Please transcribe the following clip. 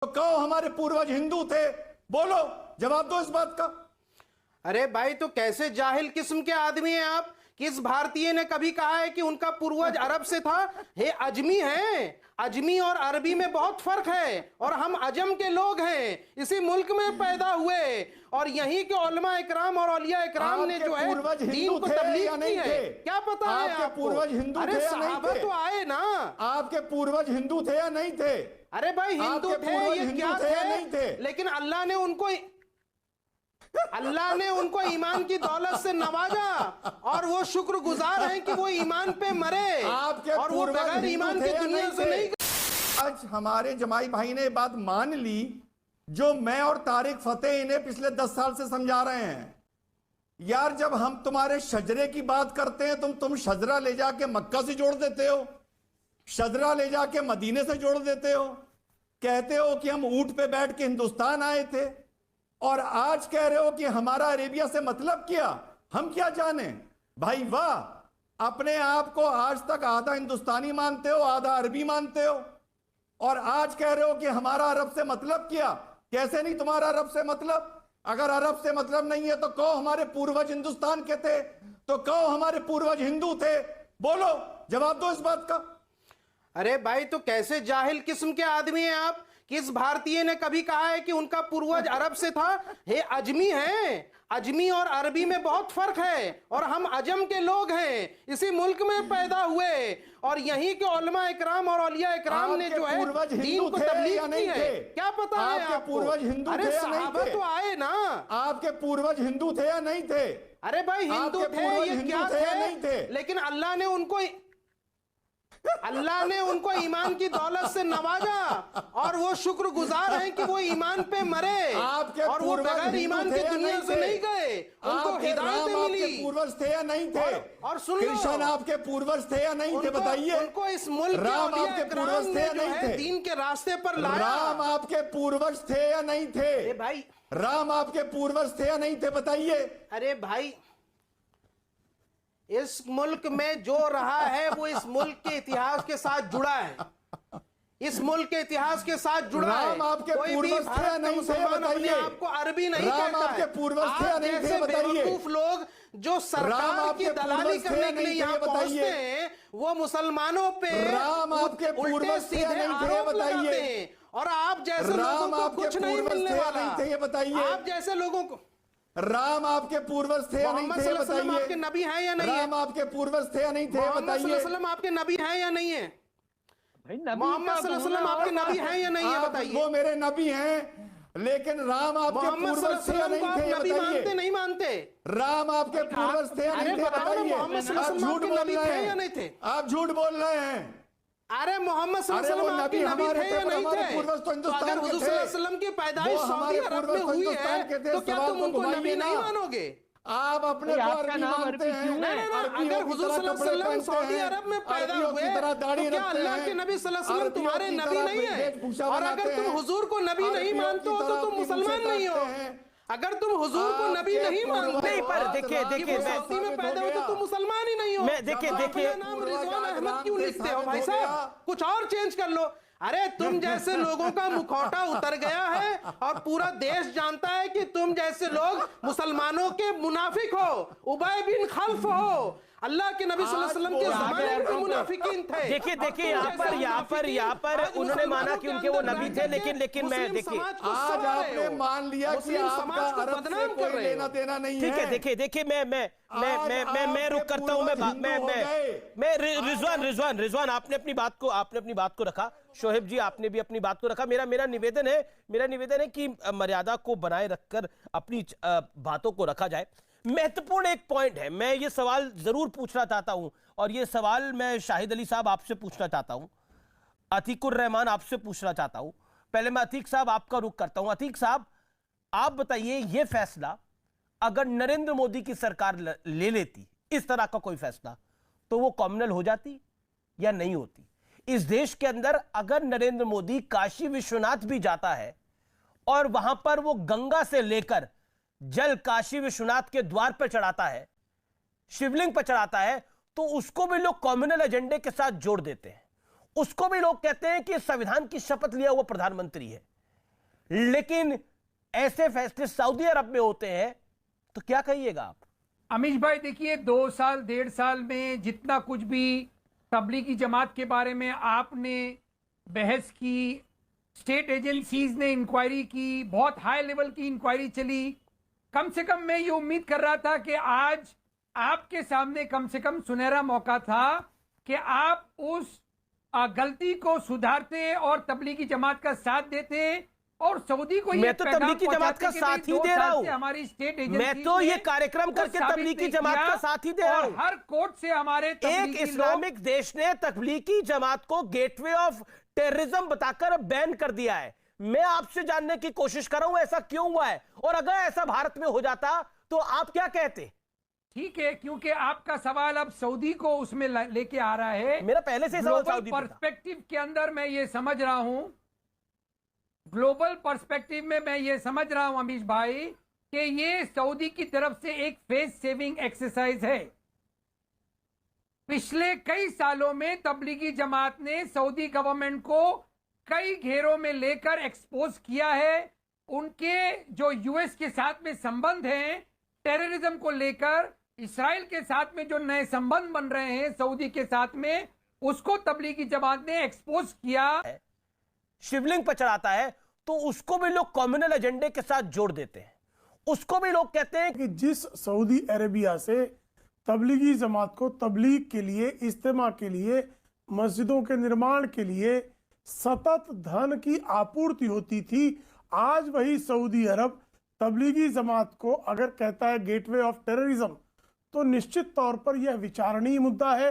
तो कहो हमारे पूर्वज हिंदू थे, बोलो, जवाब दो इस बात का। अरे भाई, तो कैसे जाहिल किस्म के आदमी हैं आप? किस भारतीय ने कभी कहा है कि उनका पूर्वज अरब से था? हे अजमी हैं। अजमी और अरबी में बहुत फर्क है, और हम अजम के लोग हैं, इसी मुल्क में पैदा हुए, और यहीं के उलमा इकराम और औलिया इकराम ने जो है दीन को तबलीग की है। क्या पता है आपके पूर्वज हिंदू थे? अरे सहाबा तो आए ना। आपके पूर्वज हिंदू थे या नहीं थे? अरे भाई, हिंदू थे, ये क्या थे? लेकिन अल्लाह ने उनको ईमान की दौलत से नवाजा, और वो शुक्रगुजार हैं कि वो ईमान पे मरे, और वो बगैर ईमान की दुनिया से नहीं। आज हमारे जमाई भाई ने बात मान ली जो मैं और तारिक फतेह इन्हें पिछले 10 साल से समझा रहे हैं। यार, जब हम तुम्हारे शजरे की बात करते हैं, तुम शजरा ले जाके मक्का से जोड़ देते हो, शजरा ले जाके मदीने से जोड़ देते हो, कहते हो कि हम ऊंट पे बैठ के हिंदुस्तान आए थे, और आज कह रहे हो कि हमारा अरेबिया से मतलब क्या, हम क्या जाने। भाई वाह, अपने आप को आज तक आधा हिंदुस्तानी मानते हो, आधा अरबी मानते हो, और आज कह रहे हो कि हमारा अरब से मतलब क्या। कैसे नहीं तुम्हारा अरब से मतलब? अगर अरब से मतलब नहीं है तो कहो हमारे पूर्वज हिंदुस्तान के थे, तो कहो हमारे पूर्वज हिंदू थे, बोलो, जवाब दो इस बात का। अरे भाई, तो कैसे जाहिल किस्म के आदमी हैं आप? किस भारतीय ने कभी कहा है कि उनका पूर्वज अरब से था? हे अजमी हैं। अजमी और अरबी में बहुत फर्क है, और हम अजम के लोग हैं, इसी मुल्क में पैदा हुए, और यहीं के उलमा इकराम और औलिया इकराम ने जो है दीन को तबलीग की है। क्या पता है आपको? पूर्वज हिंदू अरे सहाबा तो आए ना। आपके पूर्वज हिंदू थे या नहीं थे? अरे भाई, हिंदू थे, ये क्या थे? लेकिन अल्लाह ने उनको ईमान की दौलत से नवाजा, और वो शुक्रगुजार हैं कि वो ईमान पे मरे, और वो बगैर ईमान की दुनिया से नहीं गए, उनको हिदायत मिली। पूर्वज थे या नहीं थे? और सुन लो, कृष्ण आपके पूर्वज थे या नहीं थे? बताइए। उनको इस मुल्क राम आपके पूर्वज थे या नहीं थे? दीन के रास्ते पर लाया। राम आपके पूर्वज थे या नहीं थे? भाई, राम आपके पूर्वज थे या नहीं थे? बताइए। अरे भाई, इस मुल्क में जो रहा है वो इस मुल्क के इतिहास के साथ जुड़ा है, इस मुल्क के इतिहास के साथ जुड़ा है। राम आपके पूर्वज थे या नहीं थे? बताइए। आपको अरबी नहीं कहता है। राम आपके पूर्वज थे या नहीं थे? बताइए। बेवकूफ लोग जो सरकार की दलाली करने के लिए यहाँ पहुंचते हैं, वो मुसलमानों पे राम आपके पूर्वज थे या नहीं थे? बताइए। और आप जैसे लोगों को कुछ नहीं मिलने वाला। बताइए। आप जैसे लोगों को। राम आपके पूर्वज थे या नहीं थे? बताइए। आपके नबी हैं या नहीं है? राम आपके पूर्वज थे या नहीं थे? बताइए। आपके नबी हैं या नहीं है? मोहम्मद सल्लल्लाहु अलैहि वसल्लम आपके नबी हैं या नहीं है? बताइए। वो मेरे नबी हैं, लेकिन राम आपके पूर्वज थे या नहीं थे? नबी मानते नहीं मानते? राम आपके पूर्वज थे या नहीं थे? बताइए। आप झूठ बोल रहे हैं या नहीं थे? आप झूठ बोल रहे हैं। अरे मोहम्मद सल्लल्लाहु अलैहि वसल्लम आपके नबी थे या नहीं थे? पूर्वज तो हिंदुस्तान के थे। हुजूर सल्लल्लाहु अलैहि वसल्लम की पैदाइश सऊदी अरब में हुई है, तो क्या तुम उनको नबी नहीं मानोगे? आप अपने को अरबी मानते हैं। अगर हुजूर सल्लल्लाहु अलैहि वसल्लम सऊदी अरब में पैदा हुए, तो क्या अल्लाह के नबी सल्लल्लाहु अलैहि वसल्लम तुम्हारे नबी नहीं है? और अगर तुम हुजूर को नबी नहीं मानते हो तो तुम मुसलमान नहीं हो। अगर तुम हुजूर को नबी नहीं मानते, पर देखिए सऊदी में पैदा हुए तो तुम मुसलमान ही नहीं हो। देखिए नाम रिजवान अहमद क्यों लिखते हो भाई साहब? कुछ और चेंज कर लो। अरे तुम जैसे लोगों का मुखौटा उतर गया है, और पूरा देश जानता है कि तुम जैसे लोग मुसलमानों के मुनाफिक हो, उबय बिन खल्फ हो। अल्लाह के नबी सल्लल्लाहु अलैहि वसल्लम के ज़माने में मुनाफिकीन थे। देखिए यहाँ पर उन्होंने माना कि उनके वो नबी थे, लेकिन मैं देखिए आज आपने मान लिया कि आपका अरब से कोई लेना देना नहीं है। ठीक है, देखिए मैं रुक करता हूं। मैं रिजवान आपने अपनी बात को रखा, शोहेब जी आपने भी अपनी बात को रखा। मेरा निवेदन है कि मर्यादा को बनाए रखकर अपनी बातों को रखा जाए। महत्वपूर्ण एक पॉइंट है, मैं ये सवाल जरूर पूछना चाहता हूं, और ये सवाल मैं शाहिद अली साहब आपसे पूछना चाहता हूं, अतीकुर रहमान आपसे पूछना चाहता हूं। पहले मैं अतीक साहब आपका रुख करता हूं। अतीक साहब, आप बताइए, ये फैसला अगर नरेंद्र मोदी की सरकार ले लेती, इस तरह का कोई फैसला, तो वो कॉम्युनल हो जाती या नहीं होती? इस देश के अंदर अगर नरेंद्र मोदी काशी विश्वनाथ भी जाता है, और वहां पर वो गंगा से लेकर जल काशी विश्वनाथ के द्वार पर चढ़ाता है, शिवलिंग पर चढ़ाता है, तो उसको भी लोग कम्युनल एजेंडे के साथ जोड़ देते हैं। उसको भी लोग कहते हैं कि संविधान की शपथ लिया हुआ प्रधानमंत्री है। लेकिन ऐसे फैसले सऊदी अरब में होते हैं, तो क्या कहिएगा आप? अमीश भाई देखिए, 2 साल 1.5 साल में जितना कुछ भी तबलीगी जमात के बारे में आपने बहस की, स्टेट एजेंसीज ने इंक्वायरी की, बहुत हाई लेवल की इंक्वायरी चली, कम से कम मैं ये उम्मीद कर रहा था कि आज आपके सामने कम से कम सुनहरा मौका था कि आप उस गलती को सुधारते और तबलीगी जमात का साथ देते और सऊदी को मैं तो तबलीगी जमात का साथ ही दे रहा हूं। हमारी स्टेट एजेंसी मैं तो ये कार्यक्रम करके तबलीगी जमात का साथ ही दे रहा हूं। हर कोर्ट से हमारे एक इस्लामिक देश ने तबलीगी जमात को गेटवे ऑफ टेररिज्म बताकर बैन कर दिया है। मैं आपसे जानने की कोशिश कर रहा हूं ऐसा क्यों हुआ है, और अगर ऐसा भारत में हो जाता तो आप क्या कहते? ठीक है, क्योंकि आपका सवाल अब सऊदी को उसमें लेके आ रहा है। मेरा पहले से सवाल सऊदी पर्सपेक्टिव के अंदर मैं ये समझ रहा हूं, ग्लोबल पर्सपेक्टिव में मैं ये समझ रहा हूं अमीश भाई कि ये सऊदी की तरफ से एक फेस सेविंग एक्सरसाइज है। पिछले कई सालों में तबलीगी जमात ने सऊदी गवर्नमेंट को कई घेरों में लेकर एक्सपोज किया है। उनके जो यूएस के साथ में संबंध हैं टेररिज्म को लेकर, इस्राइल के साथ में जो नए संबंध बन रहे हैं सऊदी के साथ में, उसको तबलीगी जमात ने एक्सपोज किया। शिवलिंग पर चढ़ाता है तो उसको भी लोग कम्युनल एजेंडे के साथ जोड़ देते हैं। उसको भी लोग कहते हैं कि जिस सऊदी अरेबिया से तबलीगी जमात को तबलीग के लिए, इज्तिमा के लिए, मस्जिदों के निर्माण के लिए सतत धन की आपूर्ति होती थी, आज वही सऊदी अरब तबलीगी जमात को अगर कहता है गेटवे ऑफ टेररिज्म, तो निश्चित तौर पर यह विचारणीय मुद्दा है।